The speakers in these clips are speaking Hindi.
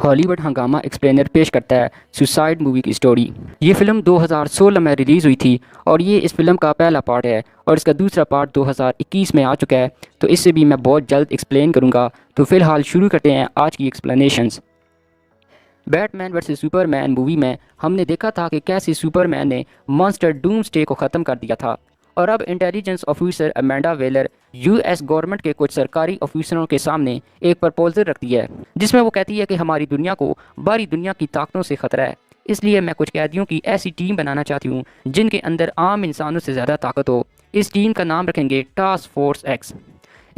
हॉलीवुड हंगामा एक्सप्लेनर पेश करता है सुसाइड मूवी की स्टोरी। ये फिल्म 2016 में रिलीज़ हुई थी और ये इस फिल्म का पहला पार्ट है और इसका दूसरा पार्ट 2021 में आ चुका है, तो इससे भी मैं बहुत जल्द एक्सप्लेन करूँगा। तो फिलहाल शुरू करते हैं आज की explanations. Batman versus Superman movie में हमने देखा था कि कैसे सुपरमैन ने मॉन्स्टर डूम्सडे को ख़त्म कर दिया था और अब intelligence officer Amanda Weller US government के कुछ सरकारी ऑफिसरों के सामने एक प्रपोजल रखती है जिसमें वो कहती है कि हमारी दुनिया को बाहरी दुनिया की ताकतों से ख़तरा है, इसलिए मैं कुछ कैदियों की ऐसी टीम बनाना चाहती हूँ जिनके अंदर आम इंसानों से ज़्यादा ताकत हो। इस टीम का नाम रखेंगे टास्क फोर्स एक्स।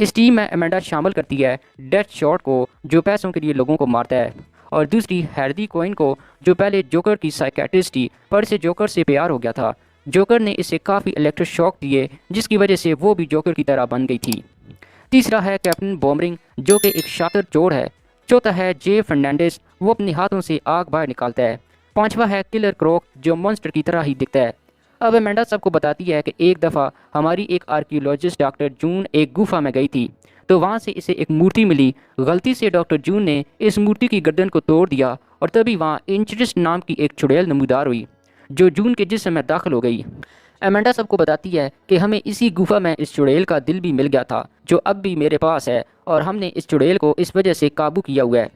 इस टीम में अमेंडा शामिल करती है डेथ शॉट को, जो पैसों के लिए लोगों को मारता है, और दूसरी हैर्दी कोइन को, जो पहले जोकर की साइकेट्रिस्ट थी पर इसे जोकर से प्यार हो गया था। जोकर ने इसे काफ़ी इलेक्ट्रिक शॉक दिए जिसकी वजह से वो भी जोकर की तरह बन गई थी। तीसरा है कैप्टन बॉमरिंग, जो कि एक शातिर चोर है। चौथा है जे फर्नांडिस, वो अपने हाथों से आग बाहर निकालता है। पांचवा है किलर क्रोक, जो मॉन्स्टर की तरह ही दिखता है। अब अमेंडा सबको बताती है कि एक दफ़ा हमारी एक आर्कियोलॉजिस्ट डॉक्टर जून एक गुफा में गई थी, तो वहाँ से इसे एक मूर्ति मिली। गलती से डॉक्टर जून ने इस मूर्ति की गर्दन को तोड़ दिया और तभी वहाँ इंचरिस्ट नाम की एक चुड़ैल नमूदार हुई जो जून के जिस्म में दाखिल हो गई। अमेंडा सबको बताती है कि हमें इसी गुफा में इस चुड़ैल का दिल भी मिल गया था जो अब भी मेरे पास है और हमने इस चुड़ैल को इस वजह से काबू किया हुआ है।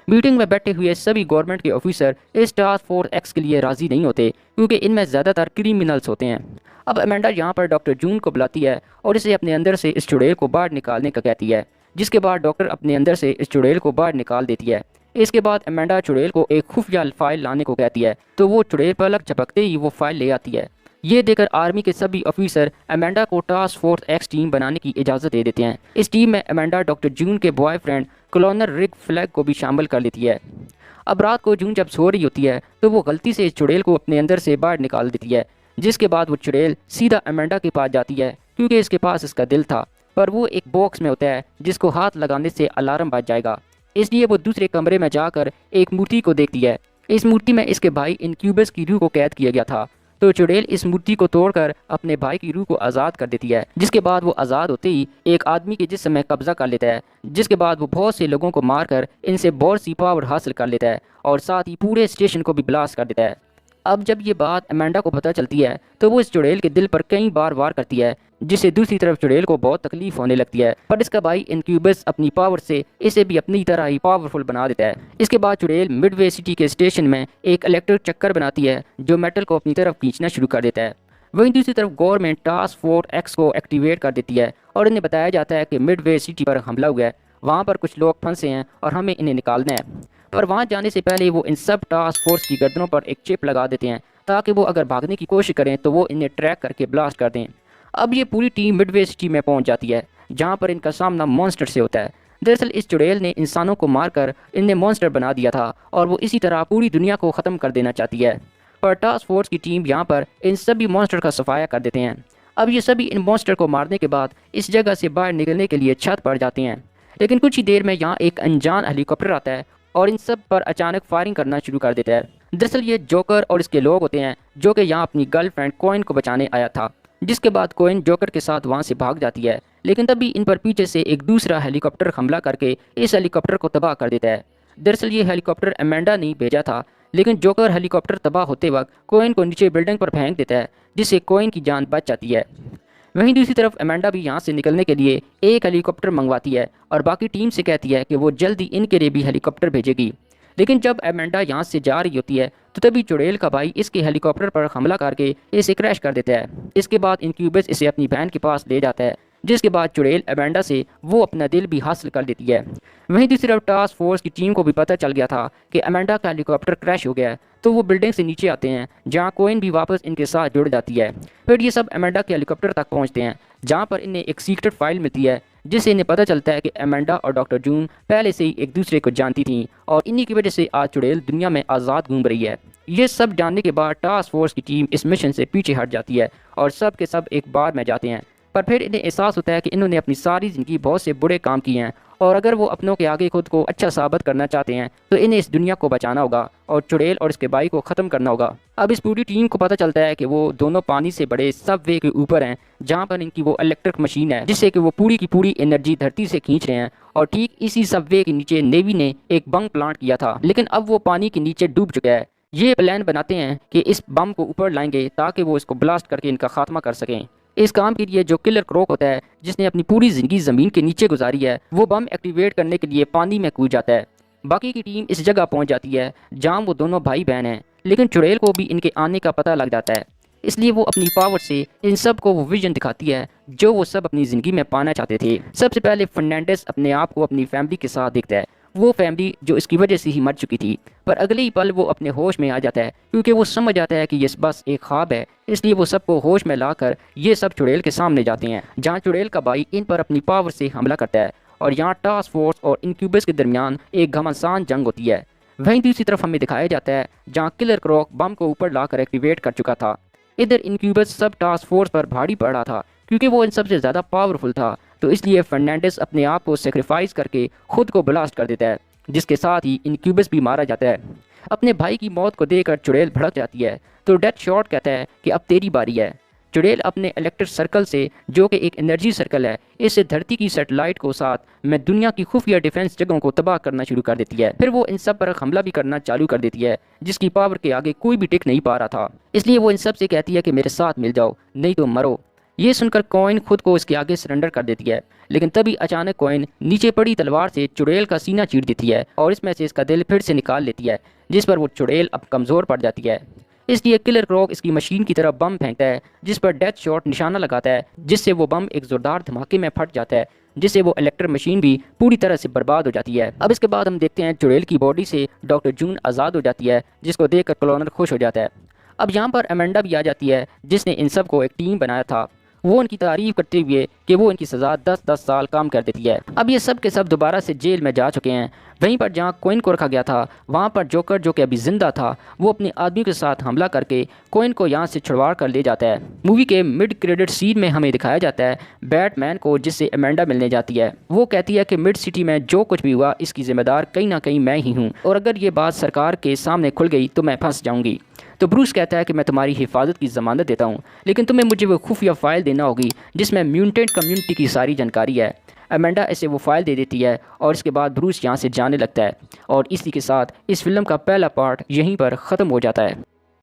मीटिंग में बैठे हुए सभी गवर्नमेंट के ऑफिसर इस टास्क फोर्स एक्स के लिए राज़ी नहीं होते क्योंकि इनमें ज़्यादातर क्रिमिनल्स होते हैं। अब अमेंडा यहाँ पर डॉक्टर जून को बुलाती है और इसे अपने अंदर से इस चुड़ैल को बाहर निकालने का कहती है, जिसके बाद डॉक्टर अपने अंदर से इस चुड़ैल को बाहर निकाल देती है। इसके बाद अमेंडा चुड़ैल को एक खुफिया फाइल लाने को कहती है, तो वो चुड़ैल पर लग झपकते ही वो फाइल ले आती है। ये देखकर आर्मी के सभी ऑफिसर अमेंडा को टास्क फोर्स एक्स टीम बनाने की इजाज़त दे देते हैं। इस टीम में अमेंडा डॉक्टर जून के बॉयफ्रेंड कॉलोनर रिक फ्लैग को भी शामिल कर लेती है। अब रात को जून जब सो रही होती है तो वो गलती से इस चुड़ैल को अपने अंदर से बाहर निकाल देती है, जिसके बाद वो चुड़ैल सीधा अमेंडा के पास जाती है क्योंकि इसके पास इसका दिल था, पर वो एक बॉक्स में होता है जिसको हाथ लगाने से अलार्म बज जाएगा। इसलिए वो दूसरे कमरे में जाकर एक मूर्ति को देखती है। इस मूर्ति में इसके भाई इनक्यूबस की रूह को कैद किया गया था, तो चुड़ैल इस मूर्ति को तोड़कर अपने भाई की रूह को आज़ाद कर देती है, जिसके बाद वो आज़ाद होते ही एक आदमी के जिस्म में कब्जा कर लेता है, जिसके बाद वो बहुत से लोगों को मारकर इनसे बहुत सी पावर हासिल कर लेता है और साथ ही पूरे स्टेशन को भी ब्लास्ट कर देता है। अब जब ये बात अमेंडा को पता चलती है तो वो इस चुड़ैल के दिल पर कई बार वार करती है, जिससे दूसरी तरफ चुड़ैल को बहुत तकलीफ होने लगती है, पर इसका भाई इनक्यूबस अपनी पावर से इसे भी अपनी तरह ही पावरफुल बना देता है। इसके बाद चुड़ैल मिडवे सिटी के स्टेशन में एक इलेक्ट्रिक चक्कर बनाती है जो मेटल को अपनी तरफ खींचना शुरू कर देता है। वहीं दूसरी तरफ गवर्नमेंट टास्क फोर्स एक्स को एक्टिवेट कर देती है और इन्हें बताया जाता है कि मिडवे सिटी पर हमला हुआ है, वहाँ पर कुछ लोग फंसे हैं और हमें इन्हें निकालना है। पर वहाँ जाने से पहले वो इन सब टास्क फोर्स की गर्दनों पर एक चिप लगा देते हैं ताकि वो अगर भागने की कोशिश करें तो वो इन्हें ट्रैक करके ब्लास्ट कर दें। अब ये पूरी टीम मिडवे सिटी में पहुंच जाती है जहां पर इनका सामना मॉन्स्टर से होता है। दरअसल इस चुड़ैल ने इंसानों को मारकर इन्हें मॉन्स्टर बना दिया था और वो इसी तरह पूरी दुनिया को ख़त्म कर देना चाहती है, पर टास्क फोर्स की टीम यहाँ पर इन सभी मॉन्स्टर का सफाया कर देते हैं। अब ये सभी इन मॉन्स्टर को मारने के बाद इस जगह से बाहर निकलने के लिए छत पर जाते हैं, लेकिन कुछ ही देर में यहाँ एक अनजान हेलीकॉप्टर आता है और इन सब पर अचानक फायरिंग करना शुरू कर देता है। दरअसल ये जोकर और इसके लोग होते हैं जो कि यहाँ अपनी गर्लफ्रेंड कोइन को बचाने आया था, जिसके बाद कोइन जोकर के साथ वहाँ से भाग जाती है, लेकिन तभी इन पर पीछे से एक दूसरा हेलीकॉप्टर हमला करके इस हेलीकॉप्टर को तबाह कर देता है। दरअसल ये हेलीकॉप्टर अमेंडा ने भेजा था, लेकिन जोकर हेलीकॉप्टर तबाह होते वक्त कोइन को नीचे बिल्डिंग पर फेंक देता है, जिससे कोइन की जान बच जाती है। वहीं दूसरी तरफ अमेंडा भी यहाँ से निकलने के लिए एक हेलीकॉप्टर मंगवाती है और बाकी टीम से कहती है कि वो जल्दी इनके लिए भी हेलीकॉप्टर भेजेगी। लेकिन जब अमेंडा यहाँ से जा रही होती है तो तभी चुड़ैल का भाई इसके हेलीकॉप्टर पर हमला करके इसे क्रैश कर देता है। इसके बाद इनक्यूबस इसे अपनी बहन के पास ले जाता है, जिसके बाद चुड़ैल अमेंडा से वो अपना दिल भी हासिल कर लेती है। वहीं दूसरी तरफ टास्क फोर्स की टीम को भी पता चल गया था कि अमेंडा का हेलीकॉप्टर क्रैश हो गया है, तो वो बिल्डिंग से नीचे आते हैं जहां कोइन भी वापस इनके साथ जुड़ जाती है। फिर ये सब अमेंडा के हेलीकॉप्टर तक पहुंचते हैं जहां पर इन्हें एक सीक्रेट फाइल मिलती है, जिससे इन्हें पता चलता है कि अमेंडा और डॉक्टर जून पहले से ही एक दूसरे को जानती थी और इन्हीं की वजह से आज चुड़ैल दुनिया में आज़ाद घूम रही है। ये सब जानने के बाद टास्क फोर्स की टीम इस मिशन से पीछे हट जाती है और सब के सब एक बार में जाते हैं, पर फिर इन्हें एहसास होता है कि इन्होंने अपनी सारी ज़िंदगी बहुत से बुरे काम किए हैं और अगर वो अपनों के आगे खुद को अच्छा साबित करना चाहते हैं तो इन्हें इस दुनिया को बचाना होगा और चुड़ैल और इसके भाई को ख़त्म करना होगा। अब इस पूरी टीम को पता चलता है कि वो दोनों पानी से बड़े सबवे के ऊपर हैं, जहाँ पर इनकी वो इलेक्ट्रिक मशीन है जिससे कि वो पूरी की पूरी एनर्जी धरती से खींच रहे हैं। और ठीक इसी सबवे के नीचे नेवी ने एक बम प्लांट किया था, लेकिन अब वो पानी के नीचे डूब चुका है। ये प्लान बनाते हैं कि इस बम को ऊपर लाएंगे ताकि वो इसको ब्लास्ट करके इनका खात्मा कर सकें। इस काम के लिए जो किलर क्रोक होता है, जिसने अपनी पूरी ज़िंदगी ज़मीन के नीचे गुजारी है, वो बम एक्टिवेट करने के लिए पानी में कूद जाता है। बाकी की टीम इस जगह पहुंच जाती है जहां वो दोनों भाई बहन हैं, लेकिन चुड़ैल को भी इनके आने का पता लग जाता है। इसलिए वो अपनी पावर से इन सब को वो विजन दिखाती है जो वो सब अपनी ज़िंदगी में पाना चाहते थे। सबसे पहले फर्नांडिस अपने आप को अपनी फैमिली के साथ देखता है, वो फैमिली जो इसकी वजह से ही मर चुकी थी। पर अगले ही पल वो अपने होश में आ जाता है, क्योंकि वो समझ आता है कि ये बस एक ख्वाब है। इसलिए वो सबको होश में लाकर ये सब चुड़ैल के सामने जाते हैं, जहाँ चुड़ैल का भाई इन पर अपनी पावर से हमला करता है और यहाँ टास्क फोर्स और इनक्यूबस के दरमियान एक घमासान जंग होती है। वहीं दूसरी तरफ हमें दिखाया जाता है जहाँ किलर क्रोक बम को ऊपर लाकर एक्टिवेट कर चुका था। इधर इनक्यूबस सब टास्क फोर्स पर भारी पड़ रहा था, क्योंकि वो इन सबसे ज़्यादा पावरफुल था। तो इसलिए फर्नांडिस अपने आप को सेक्रीफाइस करके खुद को ब्लास्ट कर देता है, जिसके साथ ही इनक्यूबस भी मारा जाता है। अपने भाई की मौत को देखकर चुड़ैल भड़क जाती है, तो डेथ शॉट कहता है कि अब तेरी बारी है। चुड़ैल अपने इलेक्ट्रिक सर्कल से, जो कि एक एनर्जी सर्कल है, इससे धरती की सैटेलाइट को साथ में दुनिया की खुफिया डिफेंस जगहों को तबाह करना शुरू कर देती है। फिर वो इन सब पर हमला भी करना चालू कर देती है, जिसकी पावर के आगे कोई भी टिक नहीं पा रहा था। इसलिए वो इन सब से कहती है कि मेरे साथ मिल जाओ, नहीं तो मरो। ये सुनकर कॉइन खुद को इसके आगे सरेंडर कर देती है, लेकिन तभी अचानक कॉइन नीचे पड़ी तलवार से चुड़ैल का सीना चीर देती है और इसमें से इसका दिल फिर से निकाल लेती है, जिस पर वो चुड़ैल अब कमज़ोर पड़ जाती है। इसलिए किलर क्रोक इसकी मशीन की तरफ बम फेंकता है, जिस पर डेथ शॉट निशाना लगाता है, जिससे वो बम एक ज़ोरदार धमाके में फट जाता है, जिससे वो इलेक्ट्रिक मशीन भी पूरी तरह से बर्बाद हो जाती है। अब इसके बाद हम देखते हैं चुड़ैल की बॉडी से डॉक्टर जून आज़ाद हो जाती है, जिसको देखकर क्लोनर खुश हो जाता है। अब यहाँ पर अमेंडा भी आ जाती है, जिसने इन सब को एक टीम बनाया था। वो उनकी तारीफ करते हुए कि वो इनकी सज़ा 10-10 साल काम कर देती है। अब ये सब के सब दोबारा से जेल में जा चुके हैं। वहीं पर जहाँ कोइन को रखा गया था, वहाँ पर जोकर, जो कि अभी जिंदा था, वो अपने आदमी के साथ हमला करके कोइन को यहाँ से छुड़वा कर ले जाता है। मूवी के मिड क्रेडिट सीन में हमें दिखाया जाता है बैटमैन को, जिससे अमेंडा मिलने जाती है। वो कहती है कि मिड सिटी में जो कुछ भी हुआ, इसकी जिम्मेदार कहीं ना कहीं मैं ही हूँ, और अगर ये बात सरकार के सामने खुल गई तो मैं फंस जाऊँगी। तो ब्रूस कहता है कि मैं तुम्हारी हिफाजत की ज़मानत देता हूँ, लेकिन तुम्हें मुझे वो खुफिया फ़ाइल देना होगी जिसमें म्यूटेंट कम्युनिटी की सारी जानकारी है। अमेंडा ऐसे वो फ़ाइल दे देती है और इसके बाद ब्रूस यहाँ से जाने लगता है। और इसी के साथ इस फिल्म का पहला पार्ट यहीं पर ख़त्म हो जाता है।